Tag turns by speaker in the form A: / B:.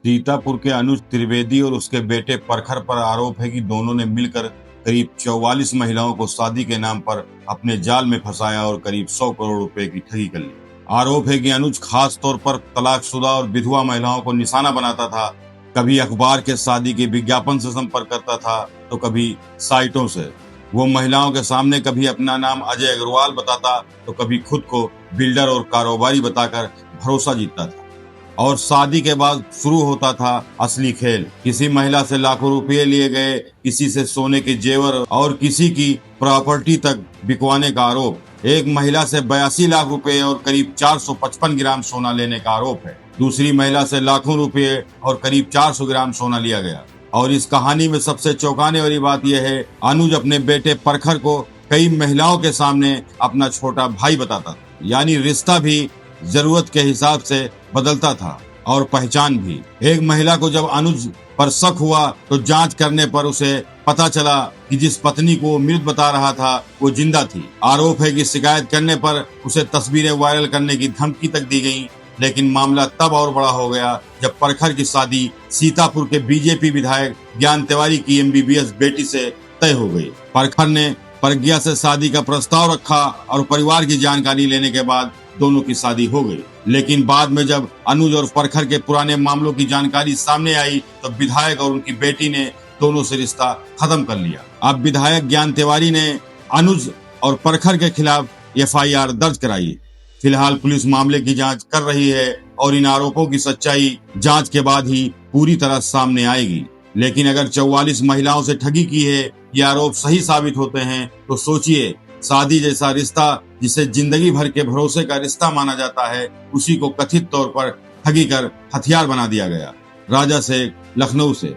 A: सीतापुर के अनुज त्रिवेदी और उसके बेटे प्रखर पर आरोप है कि दोनों ने मिलकर करीब 44 महिलाओं को शादी के नाम पर अपने जाल में फंसाया और करीब 100 करोड़ रुपए की ठगी कर ली। आरोप है कि अनुज खास तौर पर तलाकशुदा और विधवा महिलाओं को निशाना बनाता था। कभी अखबार के शादी के विज्ञापन से संपर्क करता था तो कभी साइटों से। वो महिलाओं के सामने कभी अपना नाम अजय अग्रवाल बताता तो कभी खुद को बिल्डर और कारोबारी बताकर भरोसा जीतता था। और शादी के बाद शुरू होता था असली खेल। किसी महिला से लाखों रुपए लिए गए, किसी से सोने के जेवर और किसी की प्रॉपर्टी तक बिकवाने का आरोप। एक महिला से 82 लाख रुपए और करीब 455 ग्राम सोना लेने का आरोप है। दूसरी महिला से लाखों रुपए और करीब 400 ग्राम सोना लिया गया। और इस कहानी में सबसे चौंकाने वाली बात यह है, अनुज अपने बेटे प्रखर को कई महिलाओं के सामने अपना छोटा भाई बताता था। यानी रिश्ता भी जरूरत के हिसाब से बदलता था और पहचान भी। एक महिला को जब अनुज पर शक हुआ तो जांच करने पर उसे पता चला कि जिस पत्नी को वो मृत बता रहा था वो जिंदा थी। आरोप है कि शिकायत करने पर उसे तस्वीरें वायरल करने की धमकी तक दी गई। लेकिन मामला तब और बड़ा हो गया जब प्रखर की शादी सीतापुर के बीजेपी विधायक ज्ञान तिवारी की एमबीबीएस बेटी से तय हो गई। प्रखर ने प्रज्ञा से शादी का प्रस्ताव रखा और परिवार की जानकारी लेने के बाद दोनों की शादी हो गई। लेकिन बाद में जब अनुज और प्रखर के पुराने मामलों की जानकारी सामने आई तो विधायक और उनकी बेटी ने दोनों से रिश्ता खत्म कर लिया। अब विधायक ज्ञान तिवारी ने अनुज और प्रखर के खिलाफ एफआईआर दर्ज कराई। फिलहाल पुलिस मामले की जांच कर रही है और इन आरोपों की सच्चाई जांच के बाद ही पूरी तरह सामने आएगी। लेकिन अगर 44 महिलाओं से ठगी की है, ये आरोप सही साबित होते हैं तो सोचिए, शादी जैसा रिश्ता जिसे जिंदगी भर के भरोसे का रिश्ता माना जाता है, उसी को कथित तौर पर ठगी कर हथियार बना दिया गया। राजा शेख, लखनऊ से।